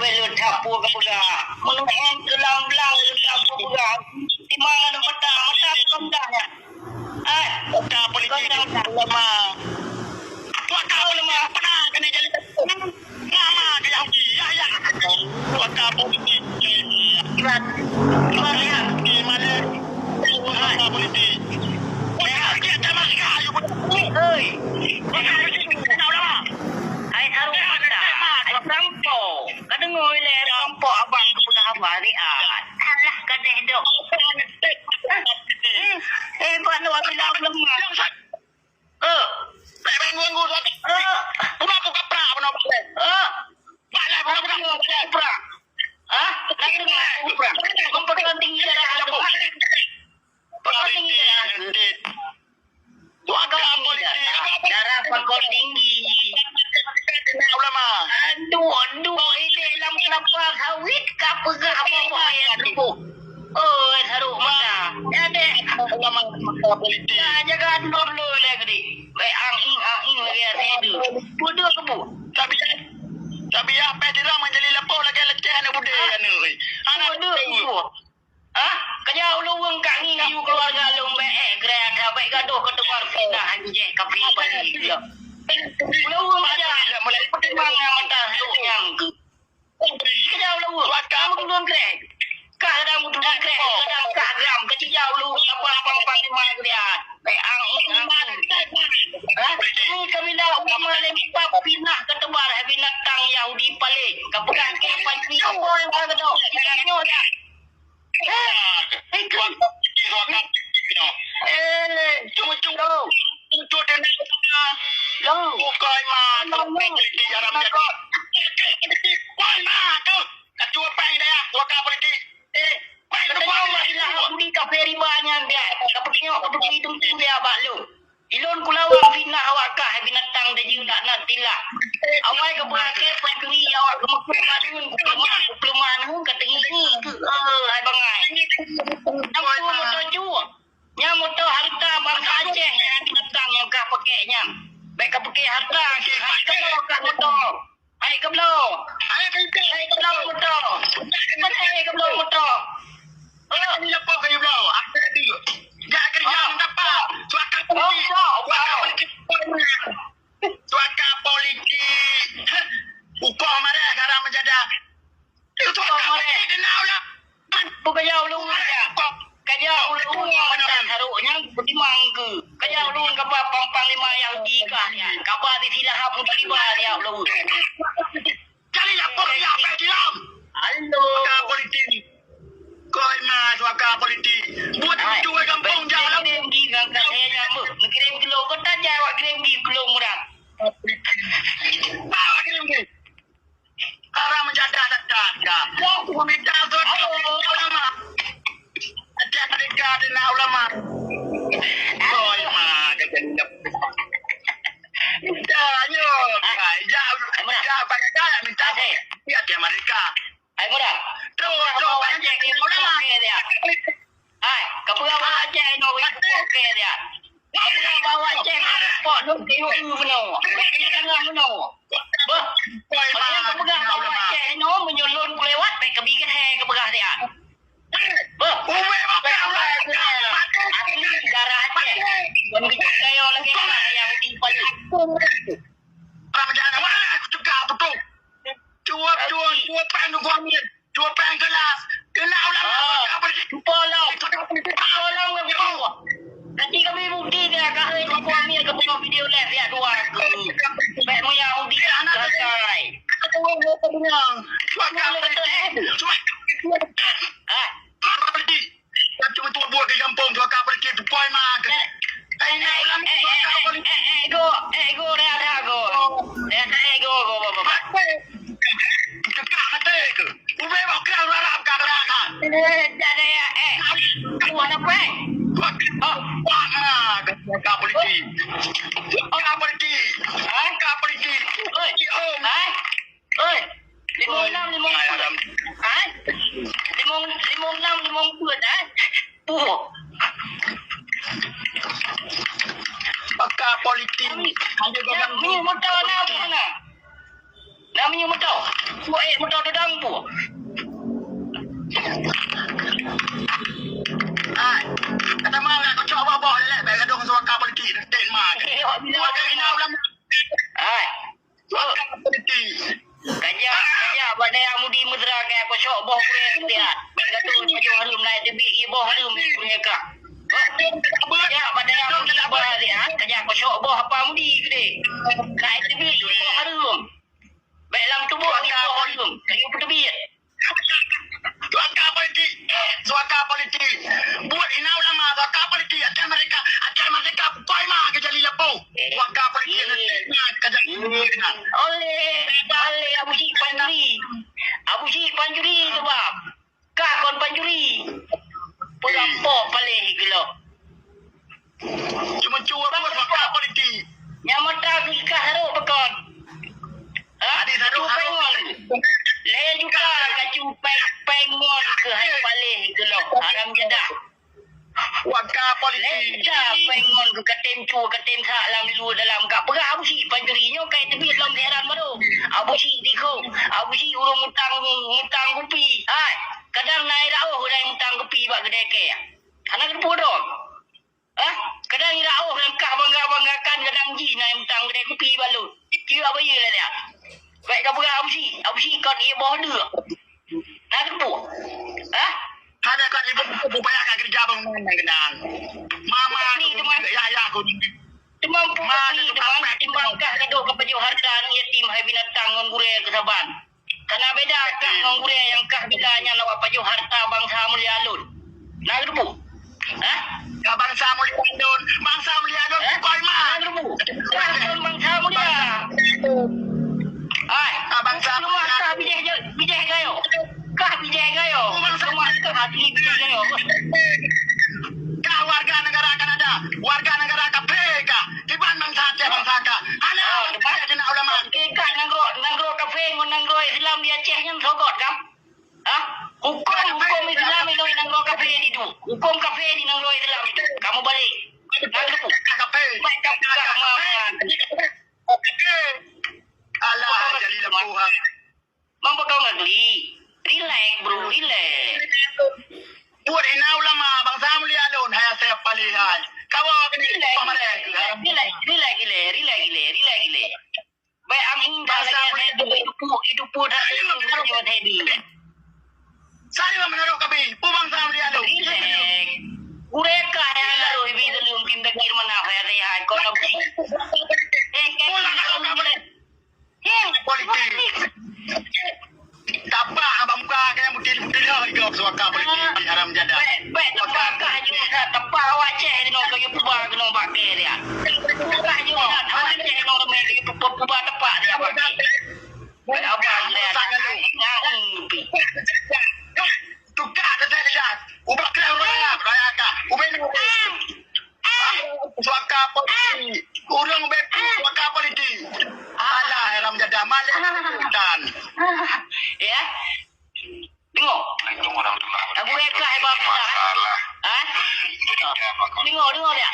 belut capu ke pegah. Mengenai gelang-gelang capu pegah. Di mana mata kondanya. Mata politik lemah. Mata lemah pernah kena jadi nama ke Yahudi. Ya. Mata politik. Gimana ya? Gimana? Mata politik. Dia tak masuk kayu. Oi. Mata politik tahu dah. Ai aru mata. Ai rampok. Kadengoi le rampok abang ke pegah abang ni alah kadeh dok. Buat awak bilang lemah. Tak bangun-bangun. Kenapa kapra pun apa? Balai pun kapra. Lagi dengar kupra. Memperkuat tinggi darah aku. Perkuat tinggi darah aku. Darah perkuat tinggi. Ulama. Aduh, ini dalam kelapa sawit kapa ke apa yang tu. Oh, haru mata. Ada Ulama politik. jaga dulu lagi. Baik angin lagi ada itu. Bodoh ke bu? Tapi apa dirang menjadi lepo lagi leceh anak budak anu. Anak Bodoh. Kaya ulung kak ngiu keluarga lu baik gerak baik gaduh ke tempat pindah anjing kapi balik dia. Ulung aja mulai pertimbangan mata yang ke. Kaya ulung kamu belum gerak. Kadang mutu gerak, kadang kadang kecil ulung apa lima dia. Baik angin. Kami dah ulama lempak pindah ke tempat binatang Yahudi balik. Kepegang ke panci apa yang kau tahu? Dah. Cuma untuk dan bukai mah politik jarang jadi. Bukai mah tu ketua pang dia wakil politik. Pang tu Kalau di kafe ribanya dia, kepentingan itu dia balu. Ilon kulawang finah awak kah binatang dia juga nak tilak. Awak ke belakang pergi awak ke madun peluman ke tinggi ke ai bangai. Aku motor jual. Yang motor harta bangsa Aceh yang binatang yang kah pakainya. Baik kah pakai harta ke kah motor. Ai ke belau. Ai ke belau motor. Ai ke belau motor. ni lepas kayu belau. Apa dia? Jak kerja apa? Suaka politik. Suaka politik. Upah mana sekarang menjadi. Itu suaka politik kenal lah. Bukannya ulung aja. Kaya ulung macam harusnya bertimang ke. Kaya ulung kapa pampang lima yang tiga ni. Kapa di silah pun tiba dia ulung. Kali apa dia apa diam? Halo. Suaka politik. Koi mah suaka politik. Buat itu kampung jalan. Kirim di gang saya nyamuk. Kirim kilo kota Jawa kirim di kilo murah. Bawa kirim ke. Orang menjaga. Aku minta ulama. Ada mereka dengan ulama. Koi mah kegendap. Minta jauh pakai gaya minta ya dia mereka. Ai murah. Tu banyak ulama dia. Ai, kapura aja no okey dia. Kapura bawa aja pot duk tengok benar. Ini tengah benar. Bah. Koi mah Kapura bawa aja no menyulun kelewat baik kebikin kapura dia. Bah. Uwe apa Aku darah aja. Begitu kayo lagi yang timpal. Orang menjaga mana aku cakap betul. Cuap pang gua ambil. Cuap pang kelas. Kena ulama apa sih? Tolong aku. Nanti kami bukti dia kah aku ambil ke buka video live dia dua. Baik mo yang bukti anak saya. Aku mau kebenar. Cuap. Apa pergi? Cuma tu buat ke kampung cuap pergi tu poin mah. Ego dah go. Ego go. Cakap mata ke? Uwe mau kau rarap kau rarap. Ada ya Buat apa? Kau politik. Kau politik. Kau politik. Oi. 56 Puh. Pakar politik. Hanya Ni motor nak mana? Namanya mentau. Buat mentau dedang pun. Kata mana kau coba bawa lelak baik gadung suaka politik ten mak. Buat kali nak ulama. Hai. Suaka politik. Kajak badai amudi mudra ke aku syok boh kure dia. Gaduh maju harum naik tebi boh harum kure ka. Ya badai amudi bah dia. Kajak aku syok boh apa amudi gede. Naik tebi boh harum. Baik lam tubuh boh harum. Kayu tebi. Suaka politik. Buat ina ulama suaka politik akan mereka koi mah ke jali lepo. Suaka politik kajak oleh Abu Syik Panjuri sebab kah kon Panjuri pelampok paling gelo cuma cuba buat suaka politik. nyamata kah haruk bekon Adik satu pengon le juga kacu pengon ke hai paling gelo haram jedah suaka politik. Leja pengon ke katen cu katen sak lam lu dalam kak perah Abu Syik Panjuri nyo kai tebi dalam heran baru Abu Syik diko Abu Syik urung mutang kopi hai kadang naik rauh dai mutang kopi bak kedai ke anak kepo dong kadang rauh langkah bangga-banggakan kadang ji naik mutang kedai kopi balu kira apa ye dia baik ka perah Abu Syik kon ia boh dua nak kepo Ada kan ibu upaya kan kerja bangunan dengan mama ni teman ya aku Temampu ni timbangkah gaduh ke pejuh harta ni yatim hai binatang ngon gure ke saban. Karena beda kah ngon gure yang kah bilanya lawa pejuh harta bangsa mulia alun. Nak rubu? Ya bangsa mulia alun koi mah. Nak rubu? Bangsa mulia. Ai, bangsa mulia kah bijah gayo. Kah bijah gayo. Semua kah hati bijah gayo. Kah warga negara Kanada, warga negara KPK, tiban bangsa ka. Hana depan jena ulama. Kah nangro kafe ngon nangro Islam dia Aceh yang sogot kam. Hukum Islam itu nangro kafe di tu. Hukum kafe di nangro Islam itu. Kamu balik. Nangro kafe. Macam Allah jadi lepuhan. Mampu kau ngagli. Relax bro, relax. Buat ina ulama bangsa mulia alun hai saya palihan. Kau kini pamarek. Relax gile. Baik angin bangsa itu pun dah jawab tadi. Saya menaruh kabi, bangsa mulia alun. Relax. Ureka yang lalu ibu dalam tindak kirman apa ya dia kau nak beli. Politik. Tapak abang muka kayak mungkin lah ikut suaka politik haram jadah. Baik tapak juga tapak wajah ni nak kau pubah kena pakai dia. Tapak juga awak ceh nak mereka pubah tapak dia pakai. Baik apa dia tukar saja. Ubah kau raya kah? Ubah suaka politik. Urang suaka politik. Alah haram jadah malik dan ya. Tengok. Aku reka hebat. Masalah. Tengok dia.